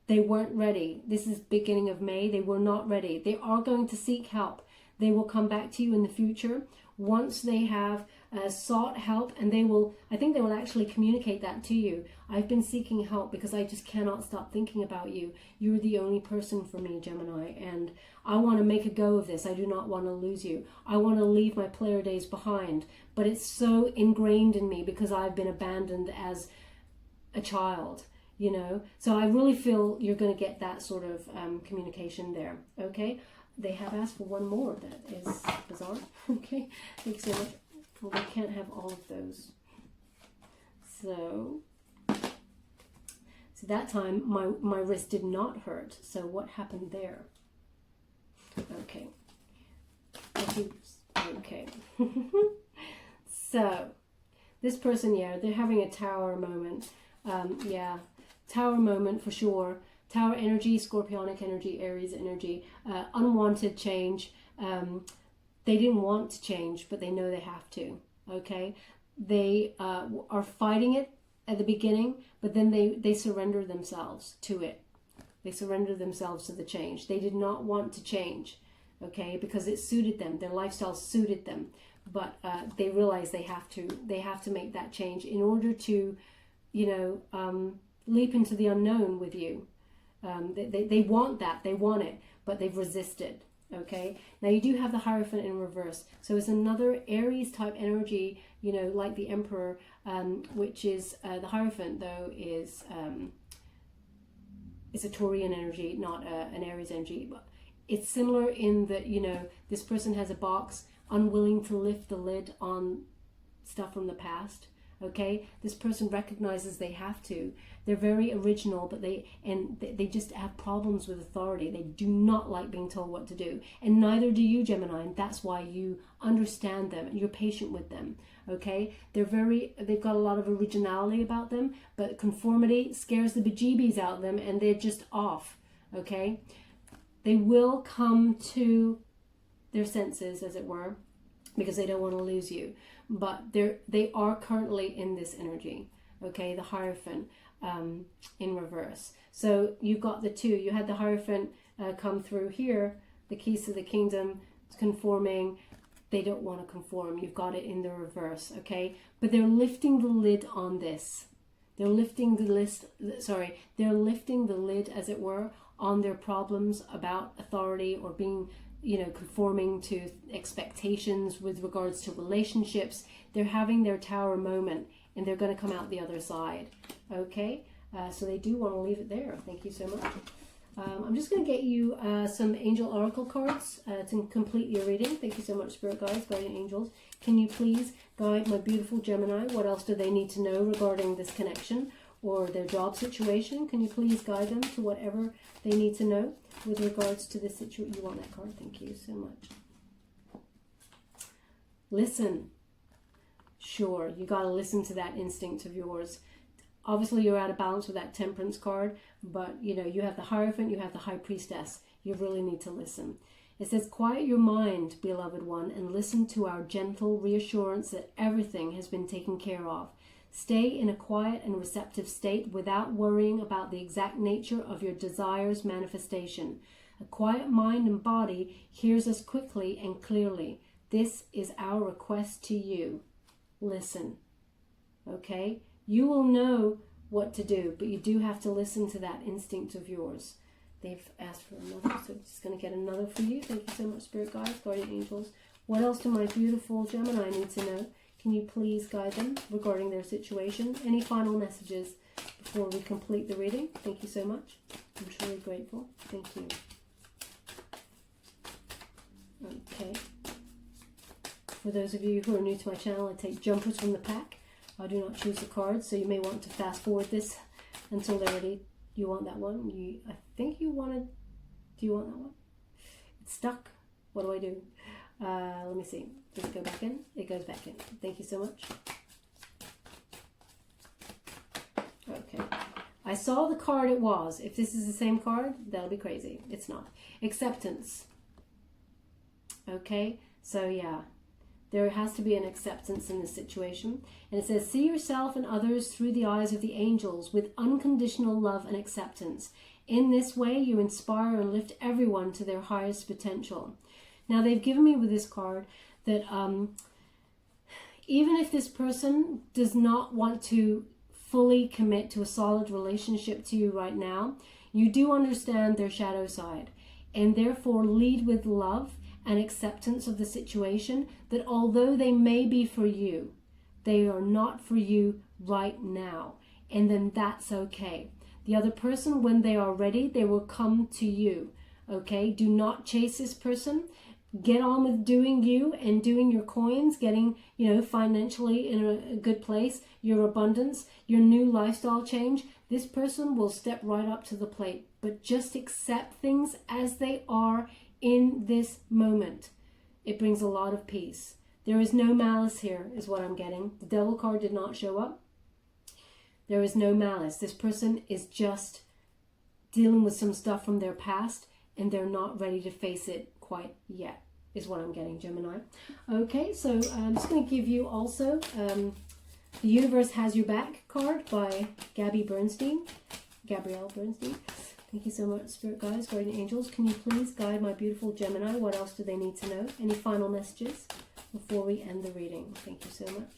they weren't ready. This is beginning of May. They were not ready. They are going to seek help. They will come back to you in the future once they have sought help, and I think they will actually communicate that to you. I've been seeking help because I just cannot stop thinking about you. You're the only person for me, Gemini, and I want to make a go of this. I do not want to lose you. I want to leave my player days behind, but it's so ingrained in me because I've been abandoned as a child, you know. So I really feel you're going to get that sort of communication there, okay? They have asked for one more. That is bizarre. Okay, thanks so much. Well, we can't have all of those. So that time my wrist did not hurt. So what happened there? Okay. Okay. So this person, yeah, they're having a tower moment. Yeah, tower moment for sure. Tower energy, Scorpionic energy, Aries energy, unwanted change. They didn't want to change, but they know they have to, okay? They are fighting it at the beginning, but then they surrender themselves to it. They surrender themselves to the change. They did not want to change, okay, because it suited them. Their lifestyle suited them, but they realize they have to make that change in order to, you know, leap into the unknown with you. They want that, they want it, but they've resisted, okay? Now you do have the Hierophant in reverse, so it's another Aries type energy, you know, like the Emperor, which is, the Hierophant though is a Taurian energy, not an Aries energy, but it's similar in that, you know, this person has a box, unwilling to lift the lid on stuff from the past. Okay, this person recognizes they have to. They're very original, but they just have problems with authority. They do not like being told what to do, and neither do you, Gemini. And that's why you understand them and you're patient with them. Okay, they've got a lot of originality about them, but conformity scares the bejeebies out of them, and they're just off. Okay, they will come to their senses, as it were, because they don't want to lose you. But they are currently in this energy, okay, the Hierophant in reverse. So you've got the two. You had the Hierophant come through here, the keys to the kingdom, conforming. They don't want to conform. You've got it in the reverse, okay? But they're lifting the lid on this. They're lifting they're lifting the lid, as it were, on their problems about authority or being, you know, conforming to expectations with regards to relationships. They're having their tower moment, and they're going to come out the other side, okay? So they do want to leave it there. Thank you so much. I'm just going to get you some angel oracle cards to complete your reading. Thank you so much, Spirit Guides, Guardian Angels. Can you please guide my beautiful Gemini? What else do they need to know regarding this connection or their job situation? Can you please guide them to whatever they need to know with regards to this situation? You want that card? Thank you so much. Listen. Sure, you got to listen to that instinct of yours. Obviously, you're out of balance with that Temperance card, but, you know, you have the Hierophant, you have the High Priestess. You really need to listen. It says, quiet your mind, beloved one, and listen to our gentle reassurance that everything has been taken care of. Stay in a quiet and receptive state without worrying about the exact nature of your desire's manifestation. A quiet mind and body hears us quickly and clearly. This is our request to you. Listen. Okay? You will know what to do, but you do have to listen to that instinct of yours. They've asked for another, so I'm just going to get another for you. Thank you so much, Spirit Guides, Guardian Angels. What else do my beautiful Gemini need to know? Can you please guide them regarding their situation? Any final messages before we complete the reading? Thank you so much. I'm truly grateful. Thank you. Okay. For those of you who are new to my channel, I take jumpers from the pack. I do not choose the cards, so you may want to fast forward this until they're ready. You want that one? I think you wanted... Do you want that one? It's stuck. What do I do? Let me see. Does it go back in? It goes back in. Thank you so much. Okay. I saw the card it was. If this is the same card, that'll be crazy. It's not. Acceptance. Okay. So yeah. There has to be an acceptance in this situation. And it says, see yourself and others through the eyes of the angels with unconditional love and acceptance. In this way, you inspire and lift everyone to their highest potential. Now, they've given me with this card that even if this person does not want to fully commit to a solid relationship to you right now, you do understand their shadow side, and therefore lead with love and acceptance of the situation, that although they may be for you, they are not for you right now. And then that's okay. The other person, when they are ready, they will come to you. Okay? Do not chase this person. Get on with doing you and doing your coins, getting, financially in a good place, your abundance, your new lifestyle change. This person will step right up to the plate. But just accept things as they are in this moment. It brings a lot of peace. There is no malice here, is what I'm getting. The devil card did not show up. There is no malice. This person is just dealing with some stuff from their past, and they're not ready to face it quite yet, is what I'm getting, Gemini. Okay, so I'm just going to give you also The Universe Has Your Back card by Gabrielle Bernstein. Thank you so much, Spirit Guides, Guardian Angels. Can you please guide my beautiful Gemini? What else do they need to know? Any final messages before we end the reading? Thank you so much.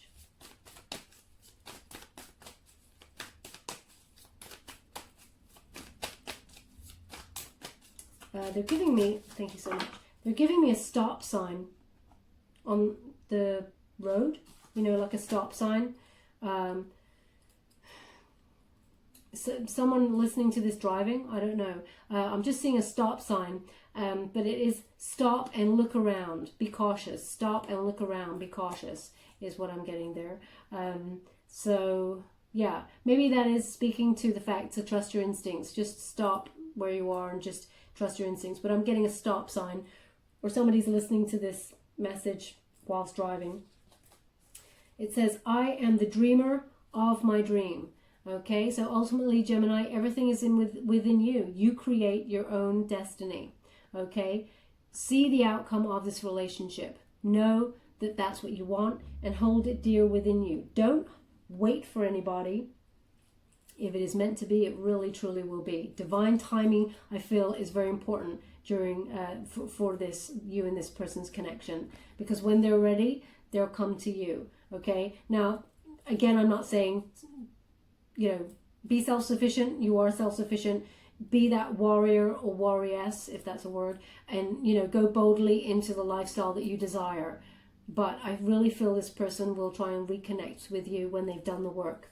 They're giving me, thank you so much, they're giving me a stop sign on the road, like a stop sign. So someone listening to this driving, I don't know. I'm just seeing a stop sign, but it is stop and look around, be cautious. Stop and look around, be cautious, is what I'm getting there. So, yeah, maybe that is speaking to the fact to trust your instincts. Just stop where you are and just trust your instincts. But I'm getting a stop sign, or somebody's listening to this message whilst driving. It says, I am the dreamer of my dream. Okay, so ultimately, Gemini, everything is within you. You create your own destiny. Okay, see the outcome of this relationship. Know that that's what you want and hold it dear within you. Don't wait for anybody. If it is meant to be, it really, truly will be. Divine timing, I feel, is very important during for this, you and this person's connection. Because when they're ready, they'll come to you. Okay, now, again, I'm not saying, be self-sufficient. You are self-sufficient. Be that warrior or warrioress, if that's a word, and, go boldly into the lifestyle that you desire. But I really feel this person will try and reconnect with you when they've done the work.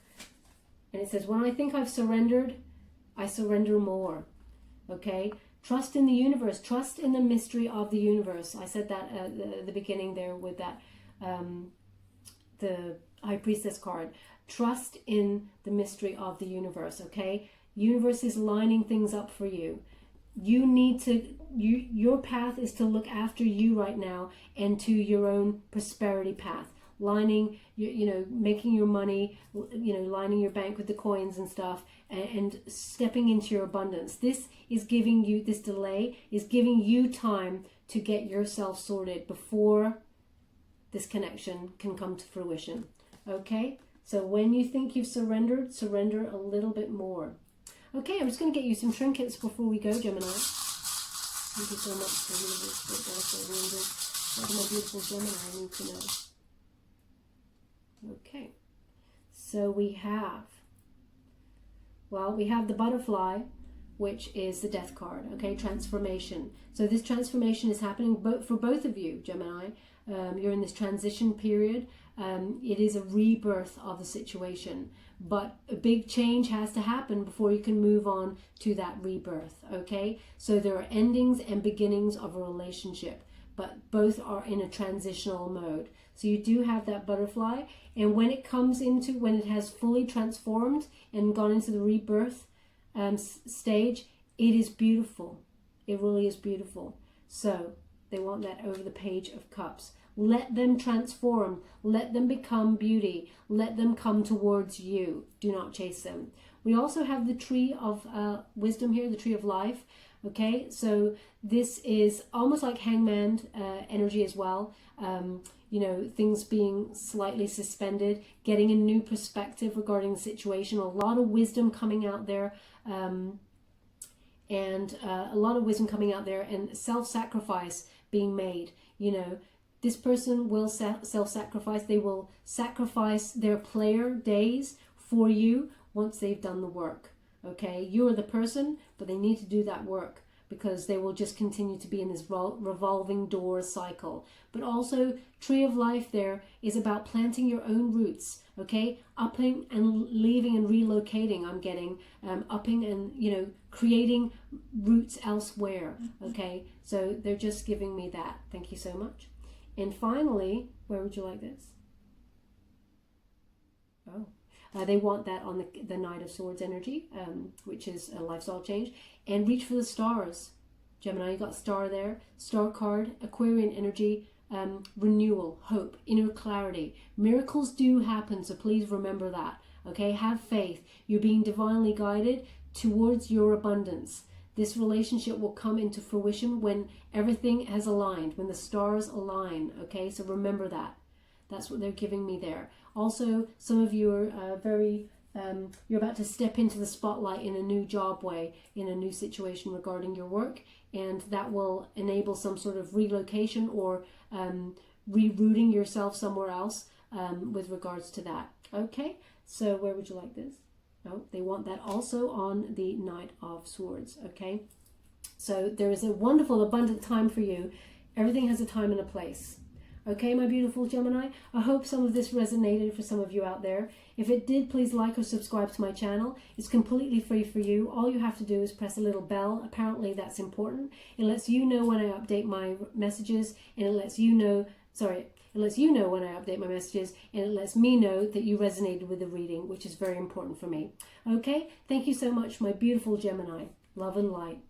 And it says, when I think I've surrendered, I surrender more. Okay? Trust in the universe. Trust in the mystery of the universe. I said that at the beginning there with that, the High Priestess card. Trust in the mystery of the universe, okay? Universe is lining things up for you. You need to, your path is to look after you right now and to your own prosperity path. Lining, making your money, lining your bank with the coins and stuff, and stepping into your abundance. This is giving you, this delay is giving you time to get yourself sorted before this connection can come to fruition, okay? So when you think you've surrendered, surrender a little bit more. Okay, I'm just going to get you some trinkets before we go, Gemini. Thank you so much for what my beautiful Gemini need to know. Okay, so we have the butterfly, which is the death card, okay, transformation. So this transformation is happening for both of you, Gemini. You're in this transition period. It is a rebirth of the situation, but a big change has to happen before you can move on to that rebirth, okay? So there are endings and beginnings of a relationship, but both are in a transitional mode. So you do have that butterfly, and when it has fully transformed and gone into the rebirth stage, it is beautiful. It really is beautiful. So They want that over the Page of Cups. Let them transform. Let them become beauty. Let them come towards you. Do not chase them. We also have the Tree of Wisdom here, the Tree of Life. Okay, so this is almost like Hangman energy as well. You know, things being slightly suspended, getting a new perspective regarding the situation. A lot of wisdom coming out there. And a lot of wisdom coming out there, and self-sacrifice being made. You know, this person will self-sacrifice. They will sacrifice their player days for you once they've done the work. Okay, you're the person, but they need to do that work, because they will just continue to be in this revolving door cycle. But also, Tree of Life there is about planting your own roots, okay? Upping and leaving and relocating, I'm getting. Upping and, you know, creating roots elsewhere, okay? So they're just giving me that. Thank you so much. And finally, where would you like this? Oh. They want that on the Knight of Swords energy, which is a lifestyle change. And reach for the stars. Gemini, you got star there. Star card, Aquarian energy, renewal, hope, inner clarity. Miracles do happen, so please remember that. Okay, have faith. You're being divinely guided towards your abundance. This relationship will come into fruition when everything has aligned, when the stars align. Okay, so remember that. That's what they're giving me there. Also, some of you are you're about to step into the spotlight in a new job way, in a new situation regarding your work, and that will enable some sort of relocation or rerouting yourself somewhere else with regards to that. Okay, so where would you like this? Oh, they want that also on the Knight of Swords. Okay, so there is a wonderful, abundant time for you. Everything has a time and a place. Okay, my beautiful Gemini, I hope some of this resonated for some of you out there. If it did, please like or subscribe to my channel. It's completely free for you. All you have to do is press a little bell. Apparently that's important. It lets you know when I update my messages, and it lets you know, when I update my messages, and it lets me know that you resonated with the reading, which is very important for me. Okay, thank you so much, my beautiful Gemini. Love and light.